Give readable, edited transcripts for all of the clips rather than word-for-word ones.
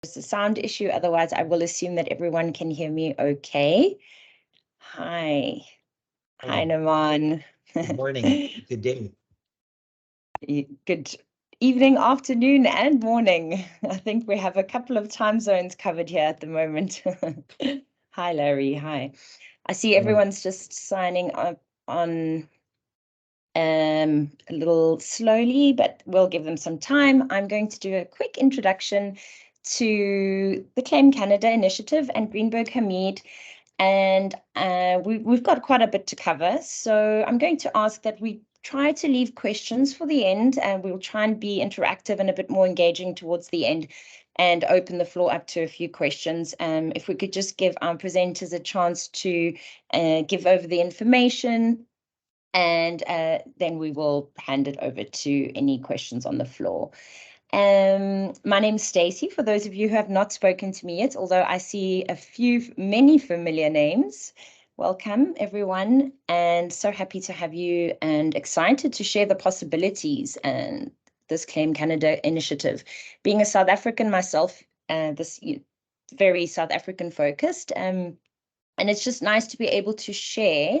there's a sound issue. Otherwise, I will assume that everyone can hear me okay. Hi. Hello. Hi, Naman. Good morning. Good day. Good evening, afternoon, and morning. I think we have a couple of time zones covered here at the moment. Hi, Larry. Hi. I see everyone's just signing up on a little slowly, but we'll give them some time. I'm going to do a quick introduction to the Claim Canada initiative and Greenberg Hameed. And we've got quite a bit to cover. So I'm going to ask that we try to leave questions for the end, and we'll try and be interactive and a bit more engaging towards the end and open the floor up to a few questions. If we could just give our presenters a chance to give over the information, and then we will hand it over to any questions on the floor. My name's Stacey, for those of you who have not spoken to me yet, although I see many familiar names. Welcome, everyone, and so happy to have you and excited to share the possibilities and this Claim Canada initiative. Being a South African myself, very South African focused, and it's just nice to be able to share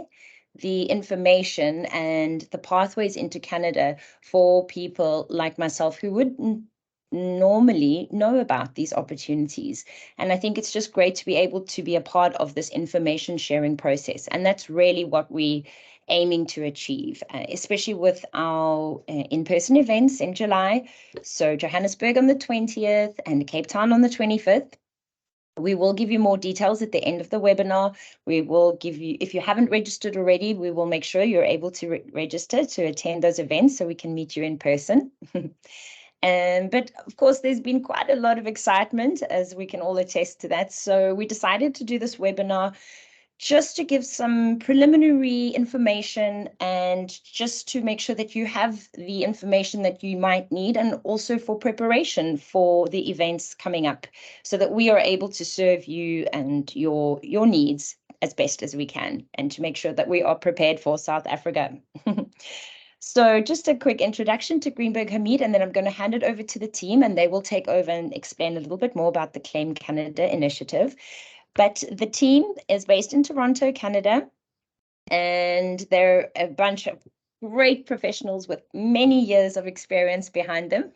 the information and the pathways into Canada for people like myself who wouldn't normally know about these opportunities. And I think it's just great to be able to be a part of this information sharing process. And that's really what we're aiming to achieve, especially with our in-person events in July. So Johannesburg on the 20th and Cape Town on the 25th. We will give you more details at the end of the webinar. We will give you, if you haven't registered already, we will make sure you're able to register to attend those events so we can meet you in person. But of course, there's been quite a lot of excitement, as we can all attest to that. So we decided to do this webinar just to give some preliminary information and just to make sure that you have the information that you might need, and also for preparation for the events coming up, so that we are able to serve you and your needs as best as we can, and to make sure that we are prepared for South Africa. So just a quick introduction to Greenberg Hameed, and then I'm going to hand it over to the team, and they will take over and explain a little bit more about the Claim Canada initiative. But the team is based in Toronto, Canada, and they're a bunch of great professionals with many years of experience behind them.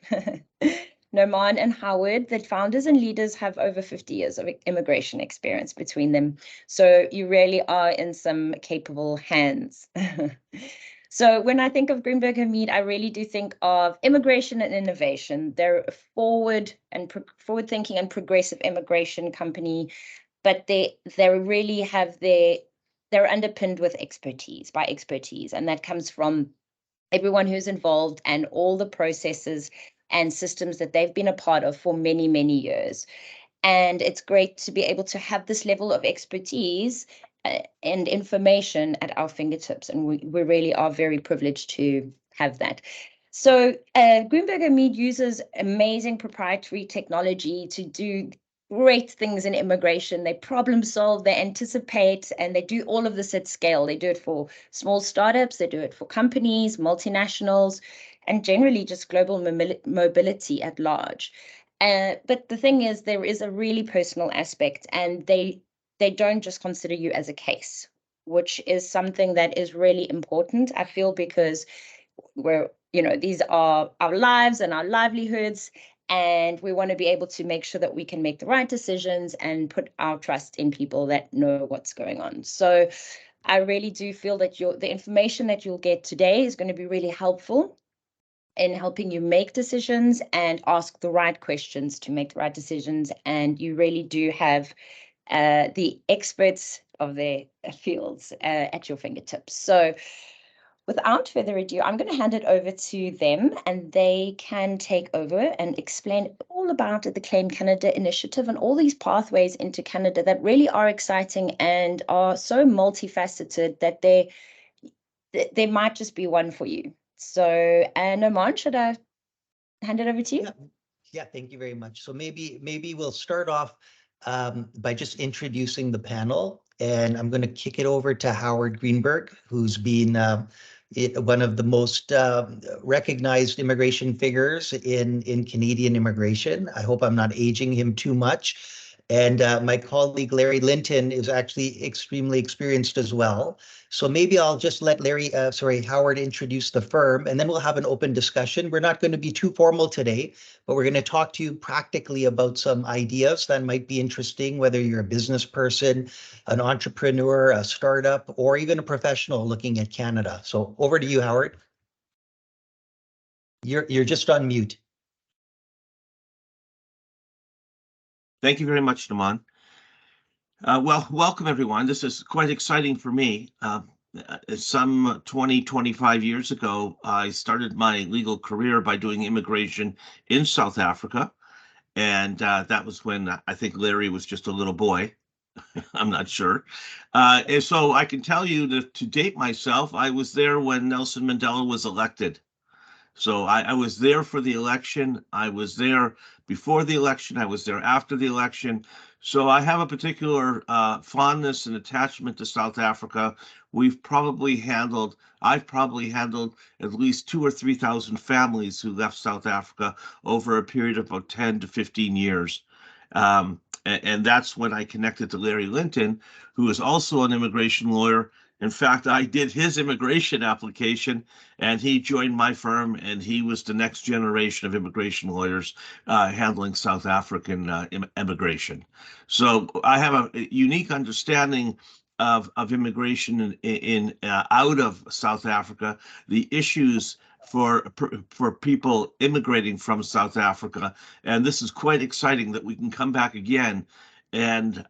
Norman and Howard, the founders and leaders, have over 50 years of immigration experience between them. So you really are in some capable hands. So when I think of Greenberg Hameed, I really do think of immigration and innovation. They're a forward-thinking and progressive immigration company, but they really have they're underpinned with expertise, and that comes from everyone who's involved and all the processes and systems that they've been a part of for many, many years. And it's great to be able to have this level of expertise and information at our fingertips. And we really are very privileged to have that. So Greenberg Hameed uses amazing proprietary technology to do great things in immigration. They problem solve, they anticipate, and they do all of this at scale. They do it for small startups, they do it for companies, multinationals, and generally just global mobility at large. But the thing is, there is a really personal aspect, and they don't just consider you as a case, which is something that is really important, I feel, because these are our lives and our livelihoods, and we want to be able to make sure that we can make the right decisions and put our trust in people that know what's going on. So I really do feel that the information that you'll get today is going to be really helpful in helping you make decisions and ask the right questions to make the right decisions. And you really do have the experts of their fields at your fingertips. So without further ado, I'm going to hand it over to them, and they can take over and explain all about the Claim Canada initiative and all these pathways into Canada that really are exciting and are so multifaceted that there might just be one for you. So, Noman, should I hand it over to you? Yeah, thank you very much. So maybe we'll start off by just introducing the panel, and I'm going to kick it over to Howard Greenberg, who's been one of the most recognized immigration figures in Canadian immigration. I hope I'm not aging him too much. And my colleague Larry Linton is actually extremely experienced as well. So maybe I'll just let Howard introduce the firm, and then we'll have an open discussion. We're not going to be too formal today, but we're going to talk to you practically about some ideas that might be interesting, whether you're a business person, an entrepreneur, a startup, or even a professional looking at Canada. So over to you, Howard. You're just on mute. Thank you very much, Naman. Well, welcome everyone. This is quite exciting for me. Some 25 years ago, I started my legal career by doing immigration in South Africa. And that was when I think Larry was just a little boy. I'm not sure. And so I can tell you that to date myself, I was there when Nelson Mandela was elected. So I was there for the election. I was there before the election. I was there after the election. So I have a particular fondness and attachment to South Africa. I've probably handled at least 2,000 or 3,000 families who left South Africa over a period of about 10 to 15 years. And that's when I connected to Larry Linton, who is also an immigration lawyer. In fact, I did his immigration application, and he joined my firm, and he was the next generation of immigration lawyers handling South African immigration. So I have a unique understanding of immigration in out of South Africa, the issues for people immigrating from South Africa, and this is quite exciting that we can come back again. And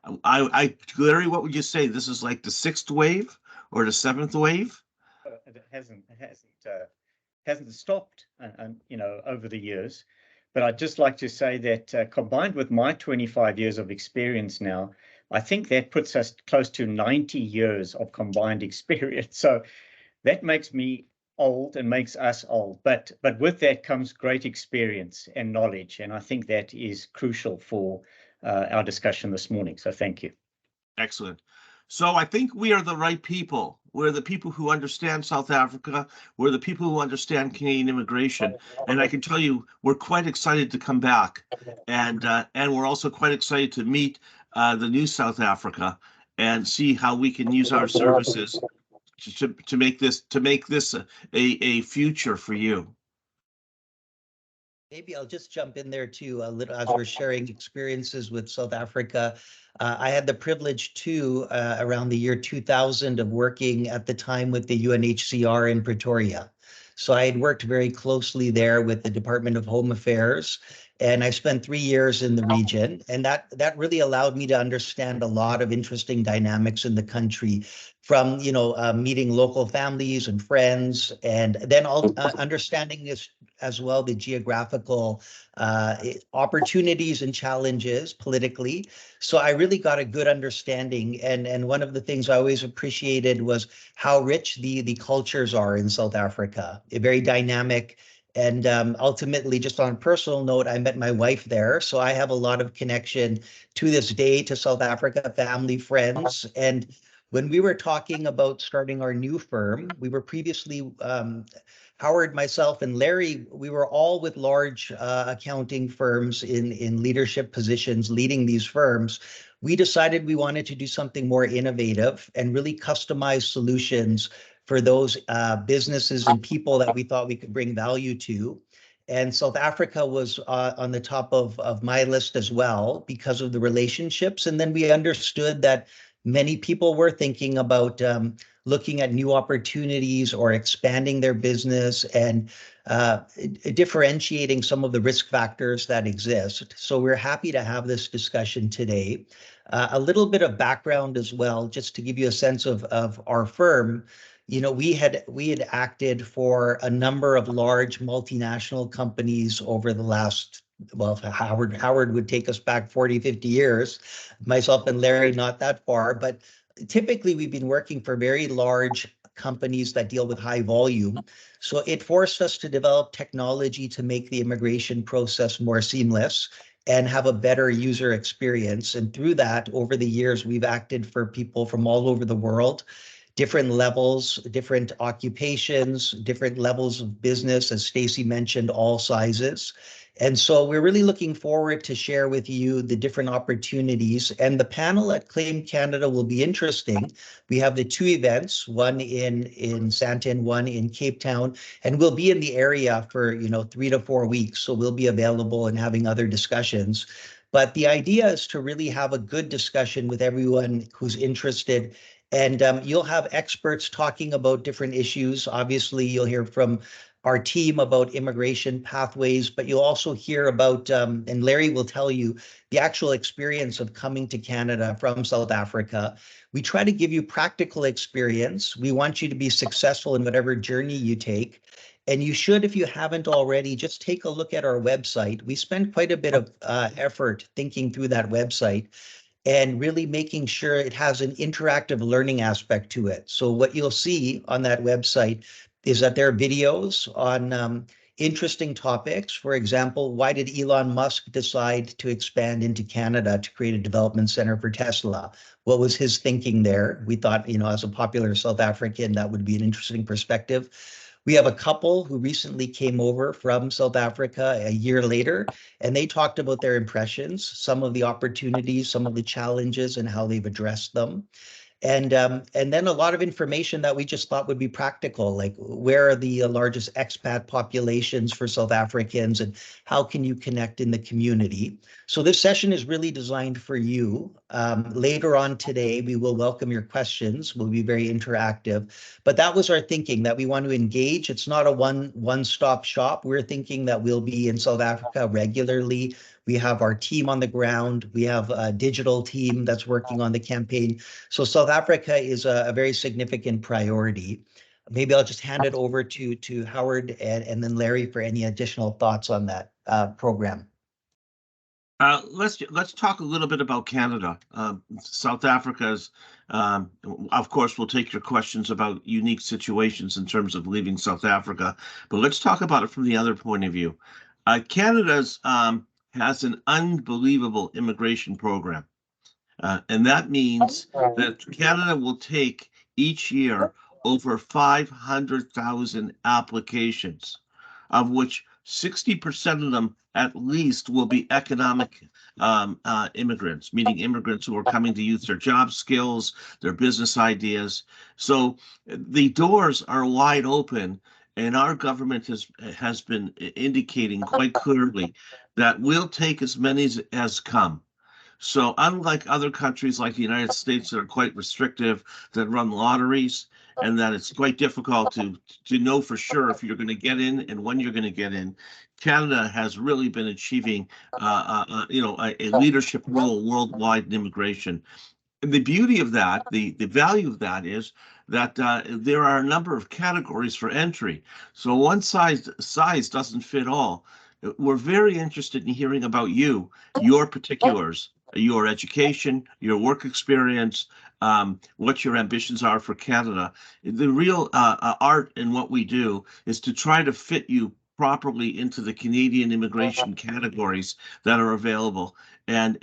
Larry, what would you say? This is like the sixth wave or the seventh wave? It hasn't stopped, over the years. But I'd just like to say that combined with my 25 years of experience now, I think that puts us close to 90 years of combined experience. So that makes me old and makes us old. But with that comes great experience and knowledge. And I think that is crucial for our discussion this morning. So thank you. Excellent. So I think we are the right people. We're the people who understand South Africa. We're the people who understand Canadian immigration. And I can tell you, we're quite excited to come back. And we're also quite excited to meet the new South Africa and see how we can use our services to make this a future for you. Maybe I'll just jump in there too, a little as we're sharing experiences with South Africa. I had the privilege too, around the year 2000, of working at the time with the UNHCR in Pretoria. So I had worked very closely there with the Department of Home Affairs, and I spent 3 years in the region, and that really allowed me to understand a lot of interesting dynamics in the country, from meeting local families and friends, and then understanding this as well, the geographical opportunities and challenges politically. So I really got a good understanding. And one of the things I always appreciated was how rich the cultures are in South Africa, very dynamic. And ultimately, just on a personal note, I met my wife there. So I have a lot of connection to this day to South Africa, family, friends. And when we were talking about starting our new firm, we were previously, Howard, myself, and Larry, we were all with large accounting firms in leadership positions, leading these firms. We decided we wanted to do something more innovative and really customize solutions for those businesses and people that we thought we could bring value to. And South Africa was on the top of my list as well because of the relationships. And then we understood that many people were thinking about looking at new opportunities or expanding their business and differentiating some of the risk factors that exist. So we're happy to have this discussion today. A little bit of background as well, just to give you a sense of our firm. We had acted for a number of large multinational companies over the last, well, Howard would take us back 40, 50 years, myself and Larry not that far, but typically we've been working for very large companies that deal with high volume. So it forced us to develop technology to make the immigration process more seamless and have a better user experience. And through that, over the years, we've acted for people from all over the world, different levels, different occupations, different levels of business, as Stacy mentioned, all sizes. And so we're really looking forward to share with you the different opportunities. And the panel at Claim Canada will be interesting. We have the two events, one in Santa and one in Cape Town, and we'll be in the area for 3 to 4 weeks. So we'll be available and having other discussions. But the idea is to really have a good discussion with everyone who's interested. And you'll have experts talking about different issues. Obviously, you'll hear from our team about immigration pathways, but you'll also hear about, and Larry will tell you, the actual experience of coming to Canada from South Africa. We try to give you practical experience. We want you to be successful in whatever journey you take. And you should, if you haven't already, just take a look at our website. We spend quite a bit of effort thinking through that website and really making sure it has an interactive learning aspect to it. So what you'll see on that website is that there are videos on interesting topics. For example, why did Elon Musk decide to expand into Canada to create a development center for Tesla? What was his thinking there? We thought, as a popular South African, that would be an interesting perspective. We have a couple who recently came over from South Africa a year later, and they talked about their impressions, some of the opportunities, some of the challenges, and how they've addressed them. And then a lot of information that we just thought would be practical, like where are the largest expat populations for South Africans and how can you connect in the community? So this session is really designed for you. Later on today, we will welcome your questions. We'll be very interactive, but that was our thinking, that we want to engage. It's not a one-stop shop. We're thinking that we'll be in South Africa regularly. We have our team on the ground. We have a digital team that's working on the campaign. So South Africa is a very significant priority. Maybe I'll just hand it over to Howard and then Larry for any additional thoughts on that program. Let's talk a little bit about Canada. South Africa's, of course, we'll take your questions about unique situations in terms of leaving South Africa, but let's talk about it from the other point of view. Canada's has an unbelievable immigration program. And that means that Canada will take each year over 500,000 applications, of which 60% of them at least will be economic immigrants, meaning immigrants who are coming to use their job skills, their business ideas. So the doors are wide open. And our government has been indicating quite clearly that we'll take as many as come. So unlike other countries like the United States that are quite restrictive, that run lotteries, and that it's quite difficult to know for sure if you're going to get in and when you're going to get in, Canada has really been achieving a leadership role worldwide in immigration. And the beauty of that, the value of that is that there are a number of categories for entry. So one size doesn't fit all. We're very interested in hearing about you, your particulars, your education, your work experience, what your ambitions are for Canada. The real art in what we do is to try to fit you properly into the Canadian immigration categories that are available, and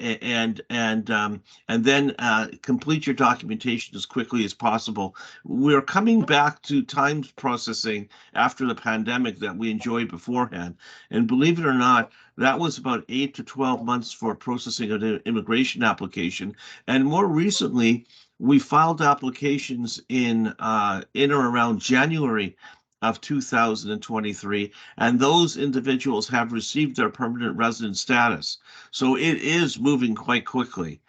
then complete your documentation as quickly as possible. We're coming back to time processing after the pandemic that we enjoyed beforehand, and believe it or not, that was about 8 to 12 months for processing an immigration application. And more recently, we filed applications in or around January of 2023, and those individuals have received their permanent resident status. So it is moving quite quickly.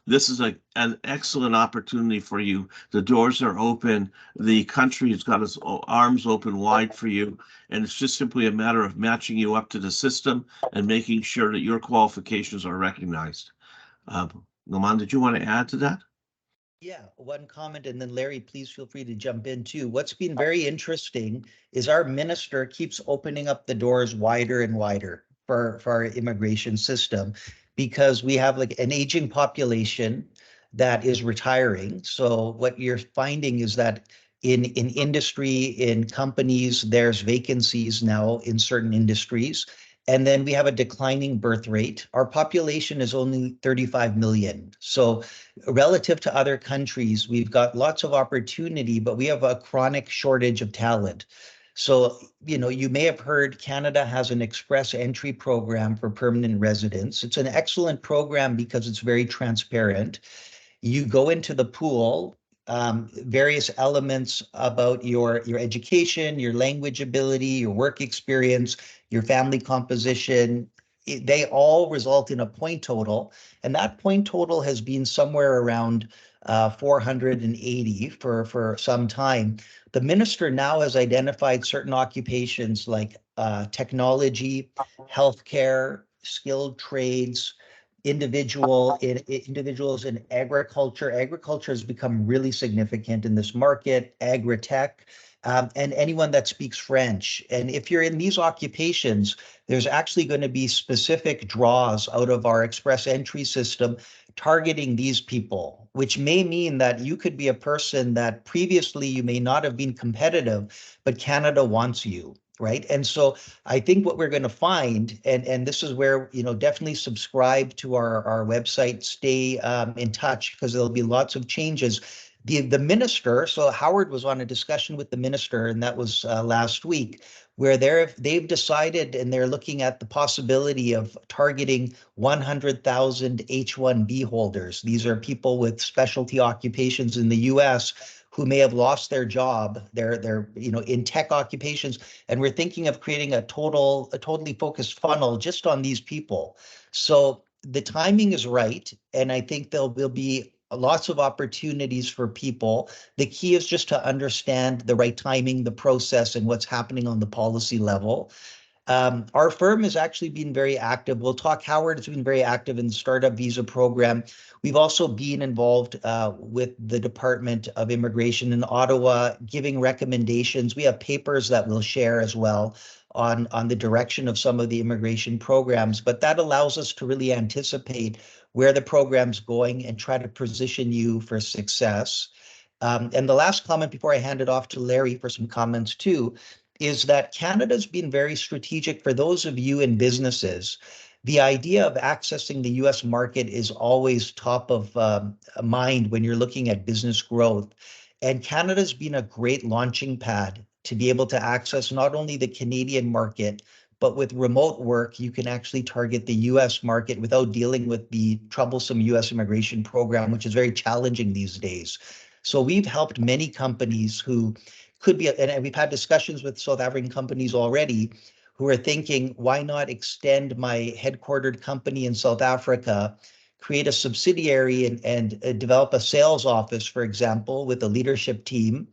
This is an excellent opportunity for you. The doors are open. The country has got its arms open wide for you. And it's just simply a matter of matching you up to the system and making sure that your qualifications are recognized. Naman, did you want to add to that? Yeah, one comment, and then Larry, please feel free to jump in too. What's been very interesting is our minister keeps opening up the doors wider and wider for our immigration system, because we have like an aging population that is retiring. So what you're finding is that in industry, in companies, there's vacancies now in certain industries. And then we have a declining birth rate. Our population is only 35 million. So relative to other countries, we've got lots of opportunity, but we have a chronic shortage of talent. So, you may have heard Canada has an express entry program for permanent residents. It's an excellent program because it's very transparent. You go into the pool, various elements about your education, your language ability, your work experience, your family composition, they all result in a point total. And that point total has been somewhere around 480 for some time. The minister now has identified certain occupations like technology, healthcare, skilled trades, individuals in agriculture. Agriculture has become really significant in this market, agri-tech, and anyone that speaks French. And if you're in these occupations, there's actually going to be specific draws out of our express entry system targeting these people, which may mean that you could be a person that previously you may not have been competitive, but Canada wants you. Right. And so I think what we're going to find, and this is where, definitely subscribe to our website, stay in touch, because there'll be lots of changes. The minister, so Howard was on a discussion with the minister, and that was last week, where they've decided and they're looking at the possibility of targeting 100,000 H-1B holders. These are people with specialty occupations in the US who may have lost their job. They're in tech occupations, and we're thinking of creating a totally focused funnel just on these people. So the timing is right, and I think there'll be lots of opportunities for people. The key is just to understand the right timing, the process, and what's happening on the policy level. Our firm has actually been very active. We'll talk, Howard has been very active in the startup visa program. We've also been involved with the Department of Immigration in Ottawa, giving recommendations. We have papers that we'll share as well on the direction of some of the immigration programs, but that allows us to really anticipate where the program's going and try to position you for success. And the last comment before I hand it off to Larry for some comments too, is that Canada's been very strategic for those of you in businesses. The idea of accessing the US market is always top of mind when you're looking at business growth. And Canada's been a great launching pad to be able to access not only the Canadian market, but with remote work, you can actually target the US market without dealing with the troublesome US immigration program, which is very challenging these days. So we've helped many companies who could be, and we've had discussions with South African companies already who are thinking, why not extend my headquartered company in South Africa, create a subsidiary and develop a sales office, for example, with a leadership team,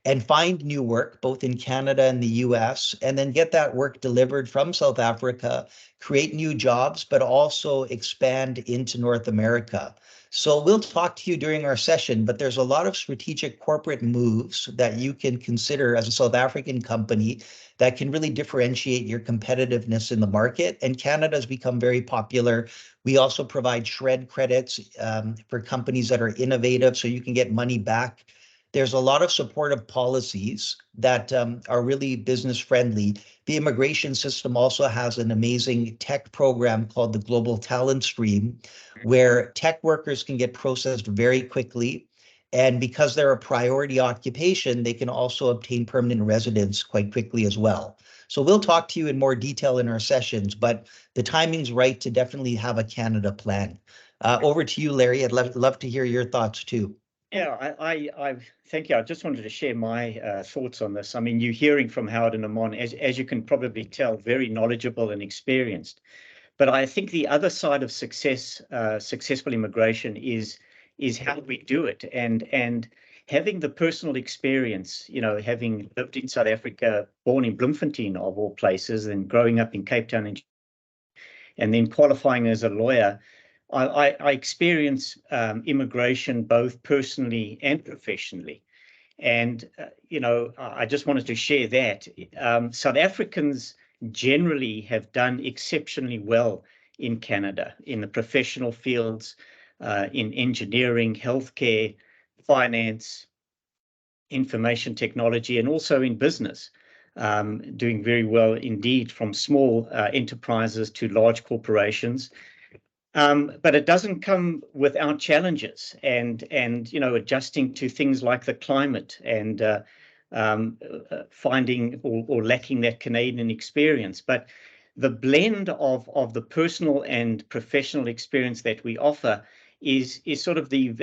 and find new work both in Canada and the US, and then get that work delivered from South Africa, create new jobs, but also expand into North America. So we'll talk to you during our session, but there's a lot of strategic corporate moves that you can consider as a South African company that can really differentiate your competitiveness in the market. And Canada has become very popular. We also provide shred credits for companies that are innovative, so you can get money back. There's a lot of supportive policies that are really business friendly. The immigration system also has an amazing tech program called the Global Talent Stream, where tech workers can get processed very quickly. And because they're a priority occupation, they can also obtain permanent residence quite quickly as well. So we'll talk to you in more detail in our sessions, but the timing's right to definitely have a Canada plan. Over to you, Larry. I'd love to hear your thoughts too. Yeah, I thank you. I just wanted to share my thoughts on this. I mean, you're hearing from Howard and Amon, as you can probably tell, very knowledgeable and experienced. But I think the other side of successful immigration is how we do it, and having the personal experience. Having lived in South Africa, born in Bloemfontein of all places, and growing up in Cape Town, and then qualifying as a lawyer. I experience immigration both personally and professionally. And, I just wanted to share that. South Africans generally have done exceptionally well in Canada, in the professional fields, in engineering, healthcare, finance, information technology, and also in business. doing very well indeed, from small enterprises to large corporations. But it doesn't come without challenges, and adjusting to things like the climate, and finding or lacking that Canadian experience. But the blend of the personal and professional experience that we offer is sort of the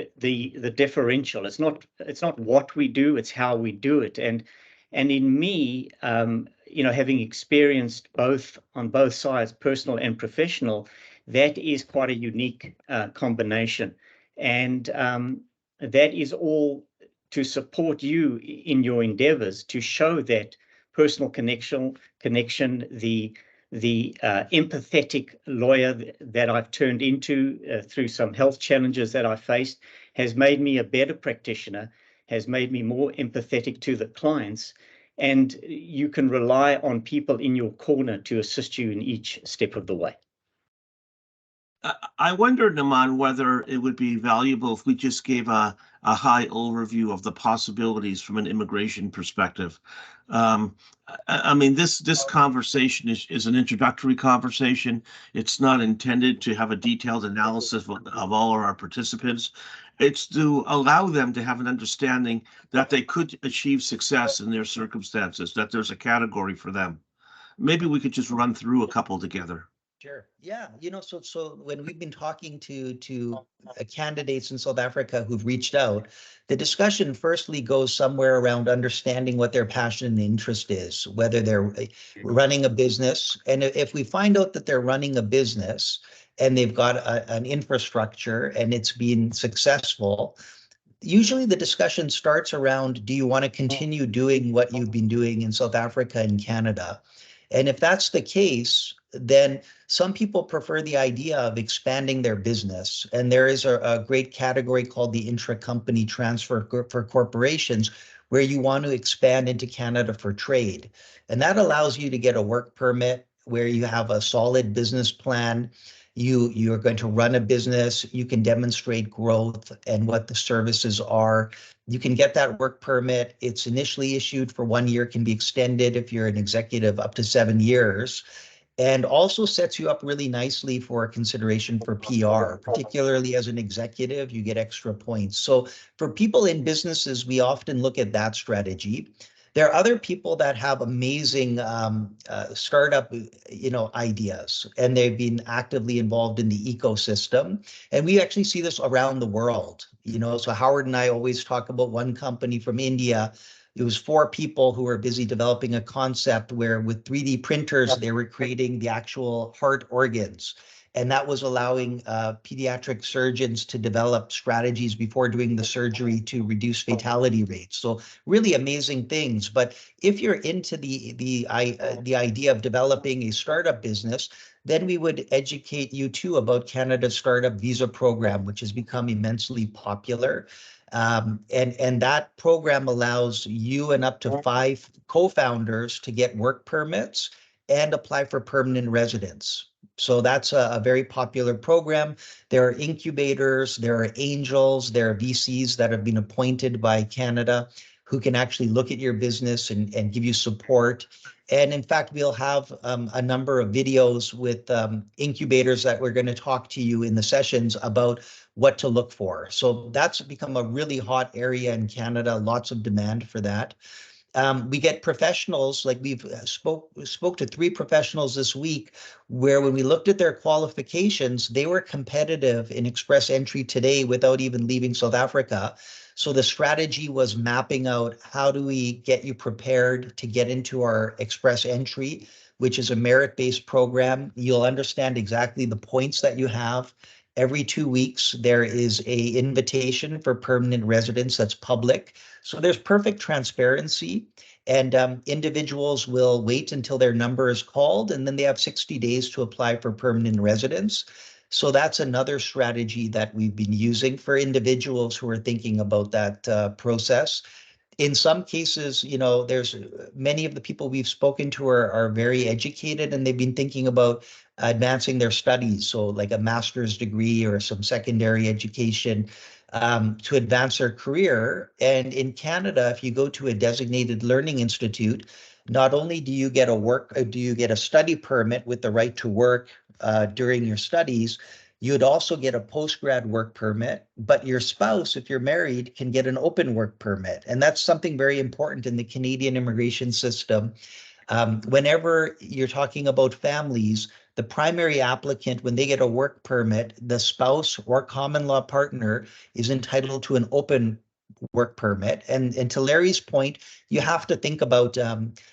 differential. It's not what we do, it's how we do it. And in me, having experienced both on both sides, personal and professional, that is quite a unique combination. And that is all to support you in your endeavors, to show that personal connection, the empathetic lawyer that I've turned into through some health challenges that I faced, has made me a better practitioner, has made me more empathetic to the clients. And you can rely on people in your corner to assist you in each step of the way. I wonder, Naman, whether it would be valuable if we just gave a high overview of the possibilities from an immigration perspective. I mean, this conversation is an introductory conversation. It's not intended to have a detailed analysis of all of our participants. It's to allow them to have an understanding that they could achieve success in their circumstances, that there's a category for them. Maybe we could just run through a couple together. Sure. Yeah. So when we've been talking to candidates in South Africa who've reached out, the discussion firstly goes somewhere around understanding what their passion and interest is, whether they're running a business. And if we find out that they're running a business and they've got an infrastructure and it's been successful, usually the discussion starts around, do you want to continue doing what you've been doing in South Africa and Canada? And if that's the case, then some people prefer the idea of expanding their business. And there is a great category called the intra-company transfer for corporations, where you want to expand into Canada for trade. And that allows you to get a work permit where you have a solid business plan. You're going to run a business, you can demonstrate growth and what the services are. You can get that work permit. It's initially issued for 1 year, can be extended if you're an executive up to 7 years, and also sets you up really nicely for consideration for PR, particularly as an executive, you get extra points. So for people in businesses, we often look at that strategy. There are other people that have amazing startup, ideas, and they've been actively involved in the ecosystem. And we actually see this around the world. So Howard and I always talk about one company from India. It was 4 people who were busy developing a concept where with 3D printers, they were creating the actual heart organs. And that was allowing pediatric surgeons to develop strategies before doing the surgery to reduce fatality rates. So really amazing things. But if you're into the idea of developing a startup business, then we would educate you too about Canada's Startup Visa Program, which has become immensely popular. And that program allows you and up to 5 co-founders to get work permits and apply for permanent residence. So that's a very popular program. There are incubators, there are angels, there are VCs that have been appointed by Canada who can actually look at your business and give you support. And in fact, we'll have a number of videos with incubators that we're going to talk to you in the sessions about what to look for. So that's become a really hot area in Canada, lots of demand for that. We get professionals, like we've spoke to 3 professionals this week, where when we looked at their qualifications, they were competitive in express entry today without even leaving South Africa. So the strategy was mapping out, how do we get you prepared to get into our express entry, which is a merit-based program. You'll understand exactly the points that you have. Every 2 weeks, there is an invitation for permanent residence that's public. So there's perfect transparency, and individuals will wait until their number is called, and then they have 60 days to apply for permanent residence. So that's another strategy that we've been using for individuals who are thinking about that process. In some cases, there's many of the people we've spoken to are very educated, and they've been thinking about advancing their studies. So like a master's degree or some secondary education. to advance their career. And in Canada, if you go to a designated learning institute, not only do you get a study permit with the right to work during your studies, you'd also get a post-grad work permit, but your spouse, if you're married, can get an open work permit. And that's something very important in the Canadian immigration system. Whenever you're talking about families, the primary applicant, when they get a work permit, the spouse or common law partner is entitled to an open work permit. And to Larry's point, you have to think about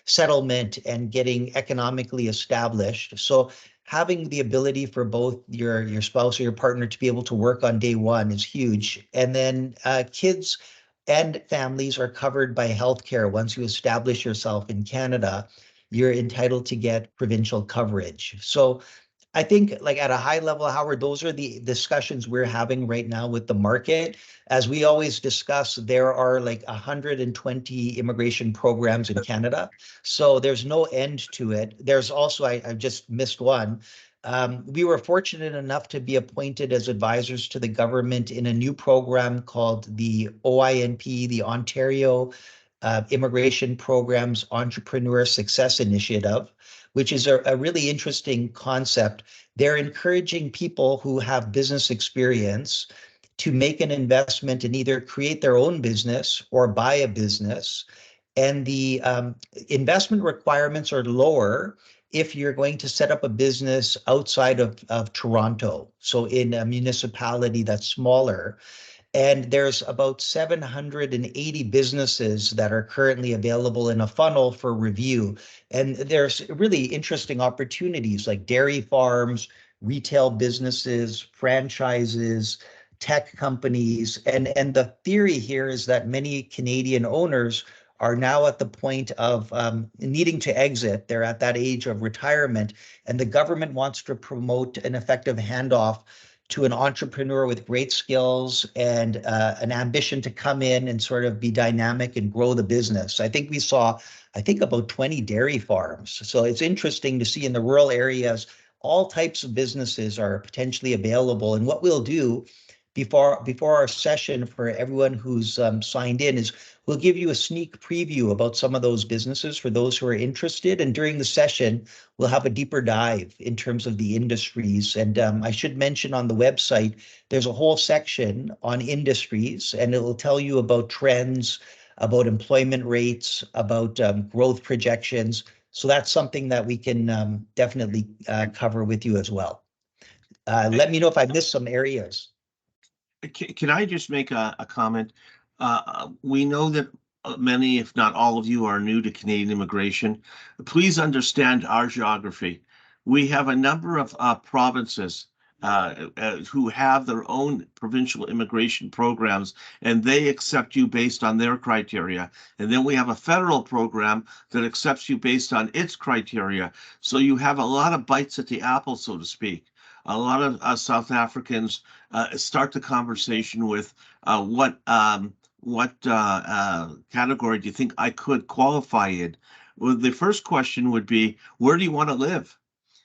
settlement and getting economically established. So having the ability for both your spouse or your partner to be able to work on day one is huge. And then kids and families are covered by healthcare. Once you establish yourself in Canada, you're entitled to get provincial coverage. So I think, like, at a high level, Howard, those are the discussions we're having right now with the market. As we always discuss, there are like 120 immigration programs in Canada. So there's no end to it. There's also, I just missed one. We were fortunate enough to be appointed as advisors to the government in a new program called the OINP, the Ontario Immigration Programs Entrepreneur Success Initiative, which is a really interesting concept. They're encouraging people who have business experience to make an investment and either create their own business or buy a business. And the investment requirements are lower if you're going to set up a business outside of Toronto, so in a municipality that's smaller. And there's about 780 businesses that are currently available in a funnel for review. And there's really interesting opportunities like dairy farms, retail businesses, franchises, tech companies. And the theory here is that many Canadian owners are now at the point of needing to exit. They're at that age of retirement, and the government wants to promote an effective handoff to an entrepreneur with great skills and an ambition to come in and sort of be dynamic and grow the business. I think we saw, about 20 dairy farms. So it's interesting to see in the rural areas, all types of businesses are potentially available. And what we'll do before our session for everyone who's signed in is we'll give you a sneak preview about some of those businesses for those who are interested. And during the session, we'll have a deeper dive in terms of the industries. And I should mention on the website, there's a whole section on industries, and it will tell you about trends, about employment rates, about growth projections. So that's something that we can definitely cover with you as well. Let me know if I missed some areas. Can I just make a comment? We know that many, if not all of you, are new to Canadian immigration. Please understand our geography. We have a number of provinces who have their own provincial immigration programs, and they accept you based on their criteria. And then we have a federal program that accepts you based on its criteria. So you have a lot of bites at the apple, so to speak. A lot of South Africans start the conversation with what category do you think I could qualify in? Well, the first question would be, where do you want to live?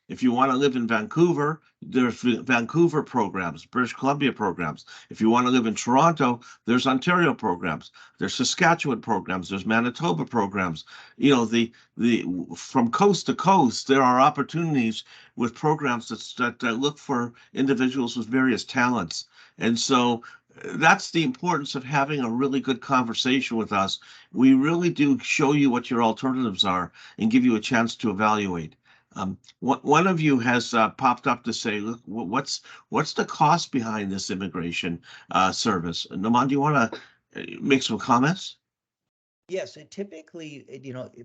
If you want to live in Vancouver, there's Vancouver programs, British Columbia programs. If you want to live in Toronto, there's Ontario programs, there's Saskatchewan programs, there's Manitoba programs. You know, the from coast to coast, there are opportunities with programs that look for individuals with various talents. And so that's the importance of having a really good conversation with us. We really do show you what your alternatives are and give you a chance to evaluate. One of you has popped up to say, look, what's the cost behind this immigration service? Naman, do you want to make some comments? Yes, and typically,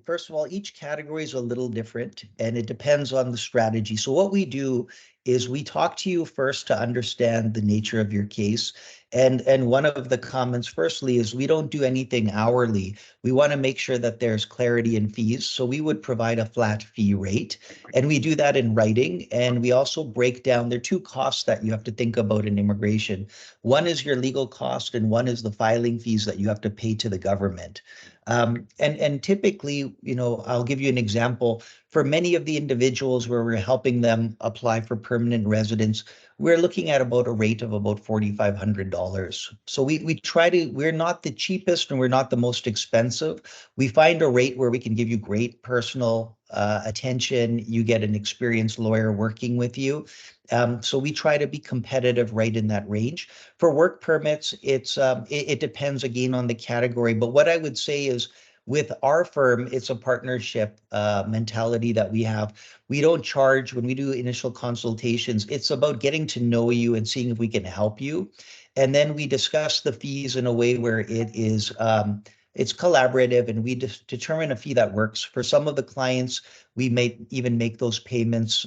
first of all, each category is a little different and it depends on the strategy. So what we do is we talk to you first to understand the nature of your case. And one of the comments, firstly, is we don't do anything hourly. We want to make sure that there's clarity in fees. So we would provide a flat fee rate, and we do that in writing. And we also break down, there are two costs that you have to think about in immigration. One is your legal cost, and one is the filing fees that you have to pay to the government. And typically, I'll give you an example. For many of the individuals where we're helping them apply for permanent residence, we're looking at about a rate of about $4,500. So we're not the cheapest and we're not the most expensive. We find a rate where we can give you great personal attention. You get an experienced lawyer working with you. So we try to be competitive right in that range. For work permits, it depends again on the category. But what I would say is with our firm, it's a partnership mentality that we have. We don't charge when we do initial consultations. It's about getting to know you and seeing if we can help you. And then we discuss the fees in a way where it's collaborative and we determine a fee that works. For some of the clients, we may even make those payments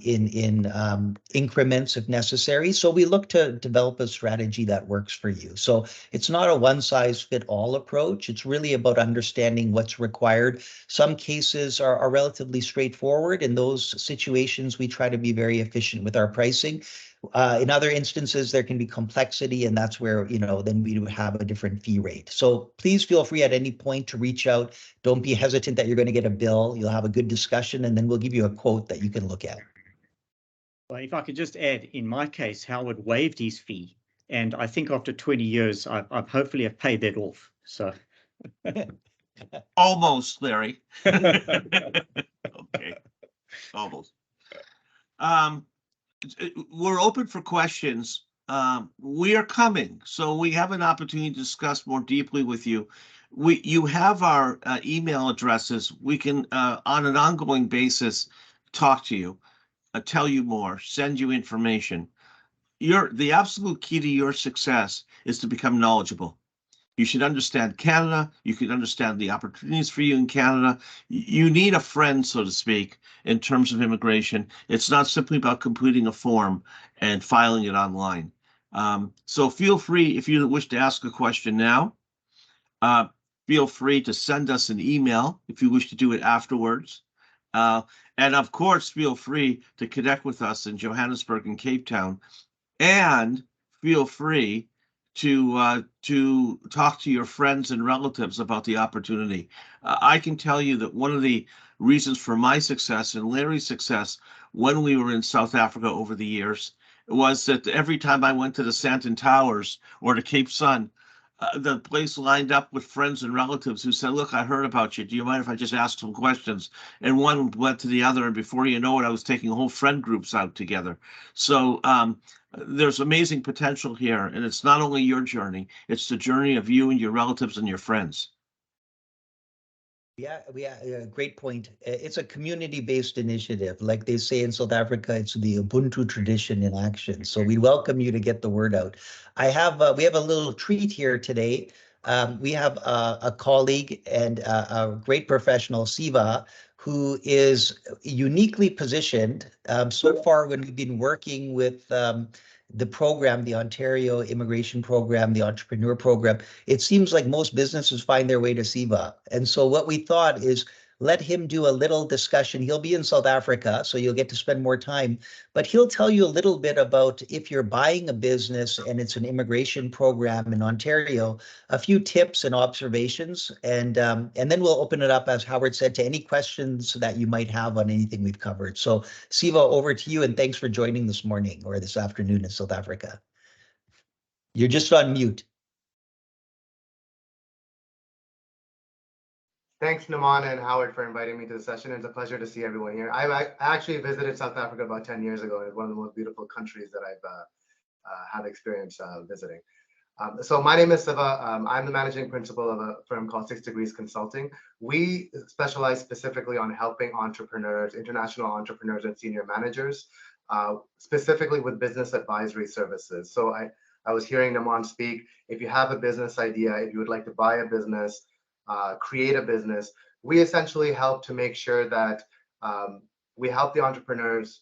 in increments if necessary. So we look to develop a strategy that works for you. So it's not a one-size-fit-all approach. It's really about understanding what's required. Some cases are relatively straightforward. In those situations, we try to be very efficient with our pricing. In other instances, there can be complexity, and that's where, then we do have a different fee rate. So please feel free at any point to reach out. Don't be hesitant that you're going to get a bill. You'll have a good discussion, and then we'll give you a quote that you can look at. Well, if I could just add, in my case, Howard waived his fee. And I think after 20 years, I've hopefully have paid that off. So Almost, Larry. Okay, almost. We're open for questions. We are coming, so we have an opportunity to discuss more deeply with you. You have our email addresses. We can, on an ongoing basis, talk to you, tell you more, send you information. The absolute key to your success is to become knowledgeable. You should understand Canada. You can understand the opportunities for you in Canada. You need a friend, so to speak, in terms of immigration. It's not simply about completing a form and filing it online. So feel free, if you wish to ask a question now, feel free to send us an email if you wish to do it afterwards. And of course, feel free to connect with us in Johannesburg and Cape Town. And feel free to talk to your friends and relatives about the opportunity. I can tell you that one of the reasons for my success and Larry's success when we were in South Africa over the years was that every time I went to the Sandton Towers or to Cape Sun, the place lined up with friends and relatives who said, look, I heard about you. Do you mind if I just ask some questions? And one went to the other, and before you know it, I was taking whole friend groups out together. So there's amazing potential here, and it's not only your journey, it's the journey of you and your relatives and your friends. Yeah, great point. It's a community-based initiative. Like they say in South Africa, it's the Ubuntu tradition in action. So we welcome you to get the word out. We have a little treat here today. We have a colleague and a great professional, Siva, who is uniquely positioned. So far, when we've been working with the program, the Ontario Immigration Program, the Entrepreneur Program, it seems like most businesses find their way to Siva. And so what we thought is let him do a little discussion. He'll be in South Africa, so you'll get to spend more time, but he'll tell you a little bit about if you're buying a business and it's an immigration program in Ontario, a few tips and observations, and then we'll open it up, as Howard said, to any questions that you might have on anything we've covered. So Siva, over to you, and thanks for joining this morning or this afternoon in South Africa. You're just on mute. Thanks, Naman and Howard, for inviting me to the session. It's a pleasure to see everyone here. I actually visited South Africa about 10 years ago. It's one of the most beautiful countries that I've had experience visiting. So my name is Siva. I'm the managing principal of a firm called 6 Degrees Consulting. We specialize specifically on helping entrepreneurs, international entrepreneurs and senior managers, specifically with business advisory services. So I was hearing Naman speak. If you have a business idea, if you would like to buy a business, create a business, we essentially help to make sure that we help the entrepreneurs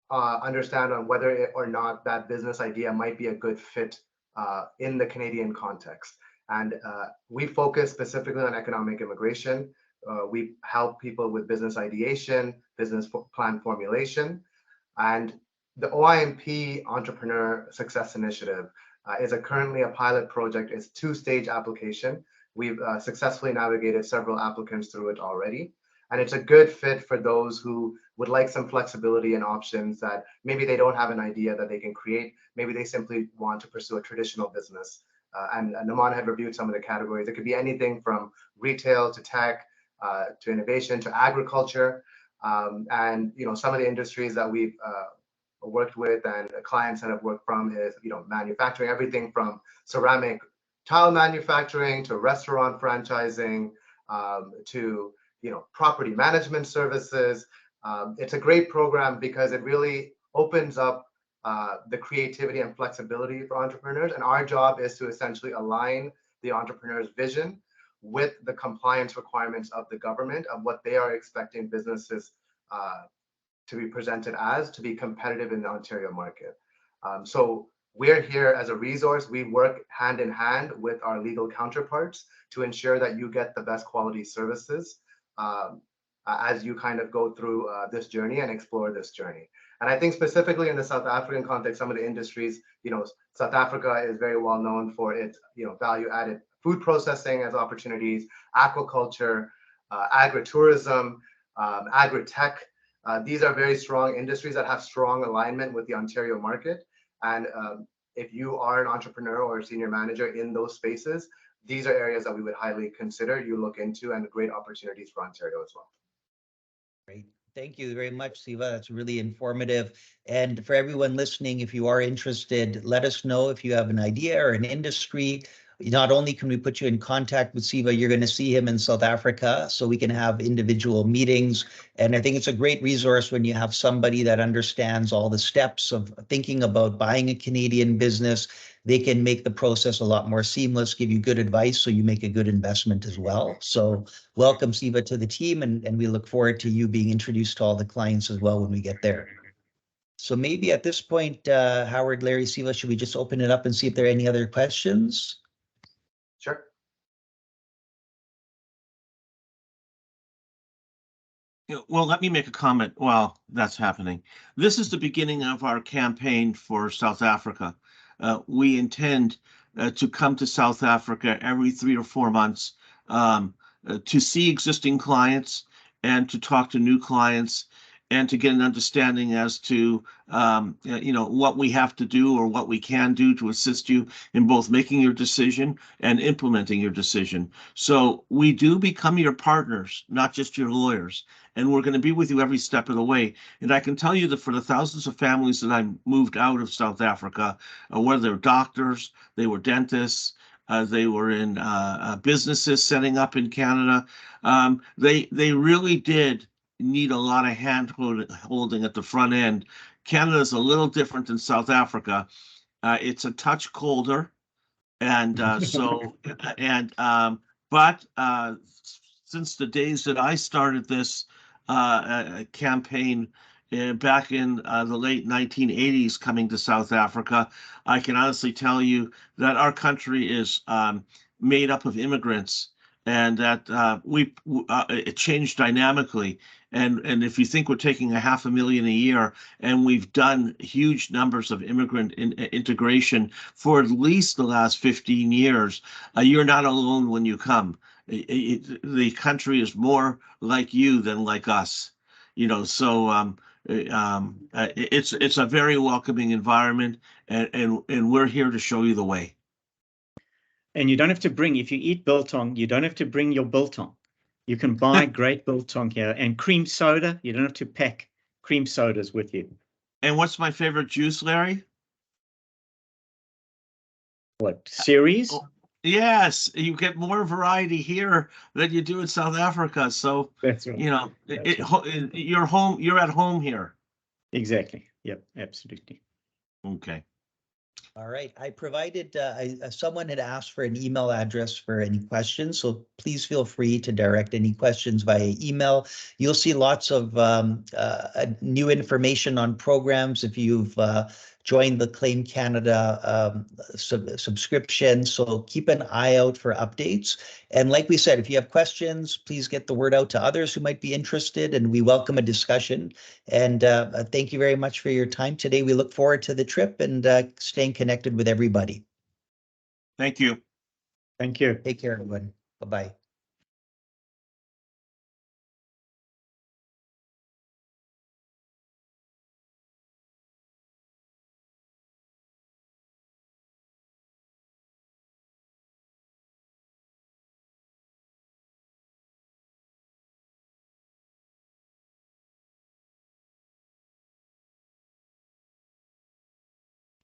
understand on whether or not that business idea might be a good fit in the Canadian context. And we focus specifically on economic immigration. We help people with business ideation, business plan formulation. And the OIMP Entrepreneur Success Initiative is currently a pilot project. It's 2-stage application. We've successfully navigated several applicants through it already. And it's a good fit for those who would like some flexibility and options that maybe they don't have an idea that they can create. Maybe they simply want to pursue a traditional business. And Naman had reviewed some of the categories. It could be anything from retail to tech, to innovation, to agriculture. And some of the industries that we've worked with and clients that have worked from is manufacturing, everything from ceramic tile manufacturing to restaurant franchising, to property management services. It's a great program because it really opens up the creativity and flexibility for entrepreneurs. And our job is to essentially align the entrepreneur's vision with the compliance requirements of the government of what they are expecting businesses to be presented as to be competitive in the Ontario market. So we're here as a resource. We work hand in hand with our legal counterparts to ensure that you get the best quality services as you kind of go through this journey and explore this journey. And I think specifically in the South African context, some of the industries, South Africa is very well known for its, value-added food processing as opportunities, aquaculture, agritourism, agri-tech. These are very strong industries that have strong alignment with the Ontario market. And if you are an entrepreneur or a senior manager in those spaces, these are areas that we would highly consider you look into and great opportunities for Ontario as well. Great. Thank you very much, Siva. That's really informative. And for everyone listening, if you are interested, let us know if you have an idea or an industry. Not only can we put you in contact with Siva, you're going to see him in South Africa, so we can have individual meetings. And I think it's a great resource when you have somebody that understands all the steps of thinking about buying a Canadian business. They can make the process a lot more seamless, give you good advice, so you make a good investment as well. So welcome, Siva, to the team, and we look forward to you being introduced to all the clients as well when we get there. So maybe at this point, Howard, Larry, Siva, should we just open it up and see if there are any other questions? Sure. Well, let me make a comment while that's happening. This is the beginning of our campaign for South Africa. We intend to come to South Africa every 3 or 4 months to see existing clients and to talk to new clients and to get an understanding as to what we have to do or what we can do to assist you in both making your decision and implementing your decision. So we do become your partners, not just your lawyers, and we're going to be with you every step of the way. And I can tell you that for the thousands of families that I moved out of South Africa, whether they're doctors, they were dentists, they were in businesses setting up in Canada, they really did need a lot of hand holding at the front end. Canada is a little different than South Africa. It's a touch colder, and but since the days that I started this campaign back in the late 1980s, coming to South Africa, I can honestly tell you that our country is made up of immigrants, and that it changed dynamically. And if you think we're taking 500,000 a year, and we've done huge numbers of immigrant integration for at least the last 15 years, you're not alone when you come. The country is more like you than like us, so it's a very welcoming environment, and we're here to show you the way. And you don't have to bring, if you eat biltong, you don't have to bring your biltong. You can buy great biltong here, and cream soda. You don't have to pack cream sodas with you. And what's my favorite juice, Larry? What, series? Yes, you get more variety here than you do in South Africa. So That's right. You're home. You're at home here. Exactly. Yep. Absolutely. Okay. All right. I provided, someone had asked for an email address for any questions, so please feel free to direct any questions via email. You'll see lots of new information on programs if you've joined the Claim Canada subscription, so keep an eye out for updates. And like we said, if you have questions, please get the word out to others who might be interested, and we welcome a discussion. And thank you very much for your time today. We look forward to the trip and staying connected with everybody. Thank you. Thank you. Take care, everyone. Bye-bye.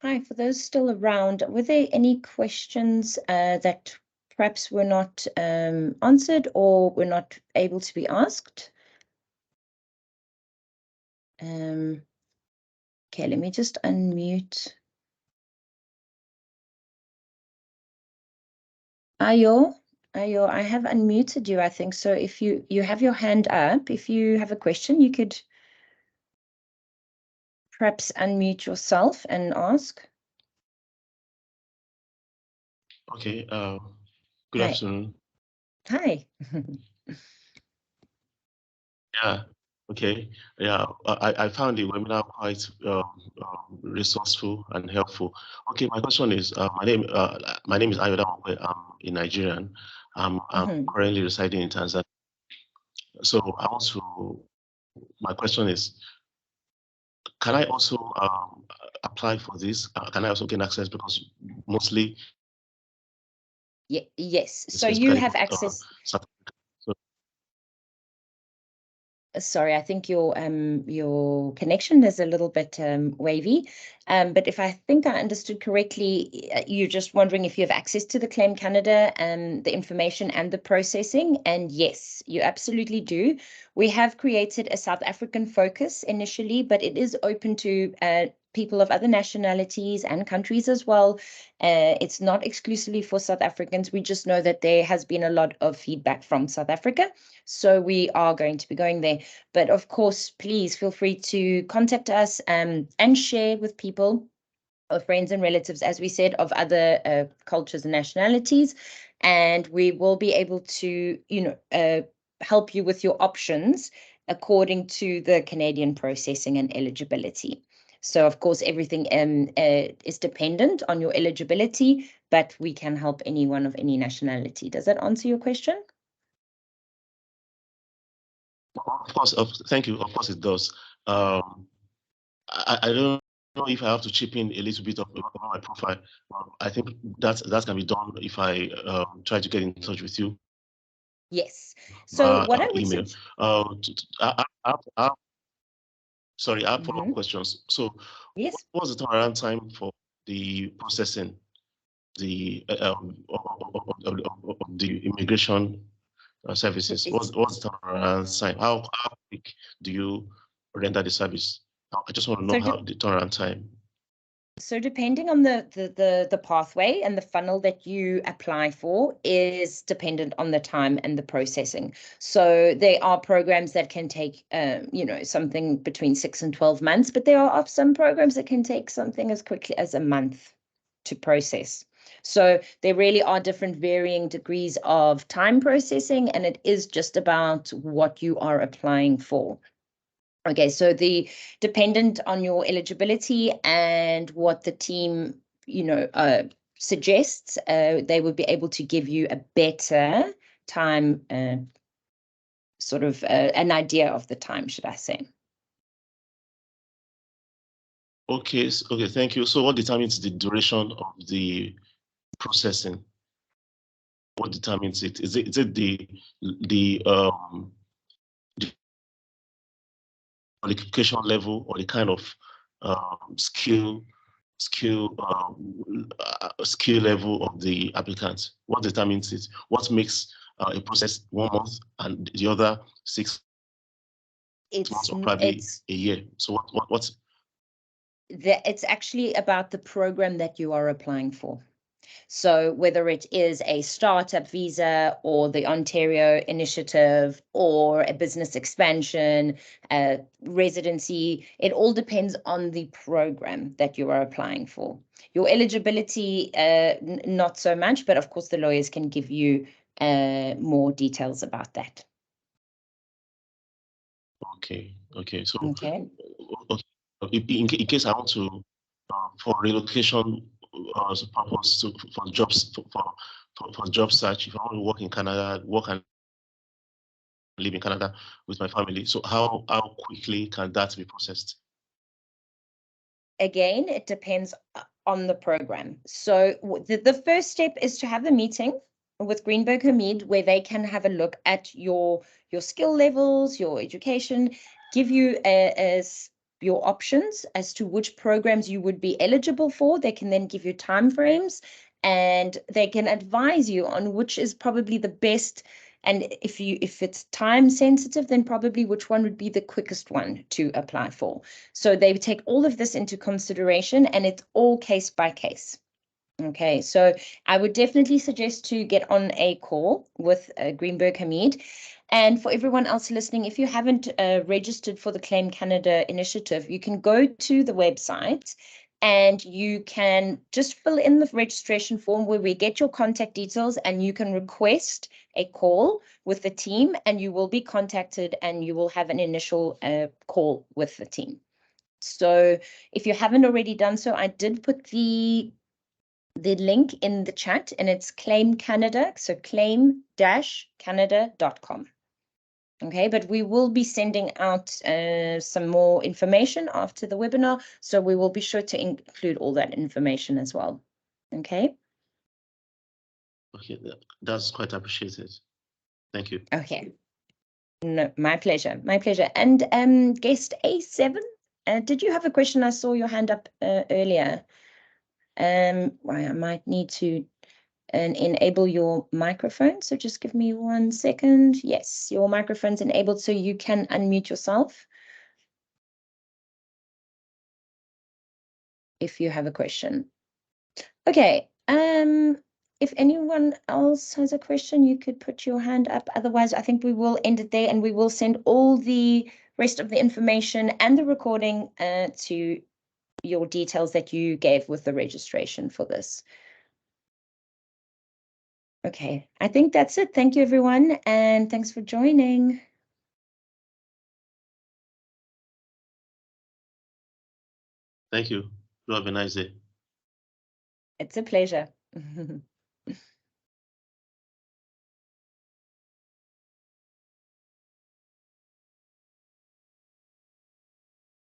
Hi, for those still around, were there any questions that perhaps were not answered or were not able to be asked? Okay, let me just unmute. Ayo, I have unmuted you, I think. So if you have your hand up, if you have a question, you could perhaps unmute yourself and ask. Okay, good Hi. afternoon. Hi. Yeah, okay. Yeah, I found the webinar quite resourceful and helpful. Okay, my question is, my name is Ayoda Mokwe. I'm a Nigerian. I'm currently residing in Tanzania. So I want to, my question is, can I also apply for this? Can I also gain access? Because mostly, yes. So you have access. South Africa. So, Sorry, I think your connection is a little bit wavy. But if I think I understood correctly, you're just wondering if you have access to the Claim Canada and the information and the processing. And yes, you absolutely do. We have created a South African focus initially, but it is open to people of other nationalities and countries as well. It's not exclusively for South Africans. We just know that there has been a lot of feedback from South Africa. So we are going to be going there. But of course, please feel free to contact us and share with people, or friends and relatives, as we said, of other cultures and nationalities. And we will be able to, help you with your options according to the Canadian processing and eligibility. So, of course, everything is dependent on your eligibility, but we can help anyone of any nationality. Does that answer your question? of course, thank you. Of course, it does. I don't know if I have to chip in a little bit of my profile. I think that can be done if I try to get in touch with you. Yes. So what I would email. Sorry, I have follow-up questions. So, yes, what was the turnaround time for the processing, the of the immigration services? What's the turnaround time? How quick do you render the service? I just want to know how the turnaround time. So depending on the pathway and the funnel that you apply for is dependent on the time and the processing. So there are programs that can take, something between 6 and 12 months, but there are some programs that can take something as quickly as a month to process. So there really are different varying degrees of time processing, and it is just about what you are applying for. Okay, so the dependent on your eligibility and what the team, suggests, they would be able to give you a better time, sort of an idea of the time, should I say. Okay, okay, thank you. So what determines the duration of the processing? What determines it? Is it the qualification level or the kind of skill level of the applicant? What determines it? What makes a process 1 month and the other 6 months or probably a year? So what's it's actually about the program that you are applying for. So whether it is a startup visa or the Ontario initiative or a business expansion, residency, it all depends on the program that you are applying for. Your eligibility, not so much, but of course the lawyers can give you more details about that. Okay. So okay. In case I want to for relocation purpose for jobs for job search, if I want to work in Canada, work and live in Canada with my family, so how quickly can that be processed? Again, it depends on the program. So the first step is to have the meeting with Greenberg Hameed, where they can have a look at your skill levels, your education, give you a your options as to which programs you would be eligible for. They can then give you timeframes, and they can advise you on which is probably the best. And if it's time sensitive, then probably which one would be the quickest one to apply for. So they take all of this into consideration, and it's all case by case. Okay, so I would definitely suggest to get on a call with Greenberg Hameed. And for everyone else listening, if you haven't registered for the Claim Canada initiative, you can go to the website and you can just fill in the registration form where we get your contact details, and you can request a call with the team, and you will be contacted and you will have an initial call with the team. So if you haven't already done so, I did put the link in the chat, and it's Claim Canada, so claim-canada.com. Okay, but we will be sending out some more information after the webinar, so we will be sure to include all that information as well. Okay. Okay, that's quite appreciated. Thank you. Okay. No, my pleasure. My pleasure. And guest A7, did you have a question? I saw your hand up earlier. I might need to enable your microphone. So just give me 1 second. Yes, your microphone's enabled, so you can unmute yourself if you have a question. Okay. If anyone else has a question, you could put your hand up. Otherwise, I think we will end it there, and we will send all the rest of the information and the recording to your details that you gave with the registration for this. Okay, I think that's it. Thank you, everyone, and thanks for joining. Thank you. You have a nice day. It's a pleasure.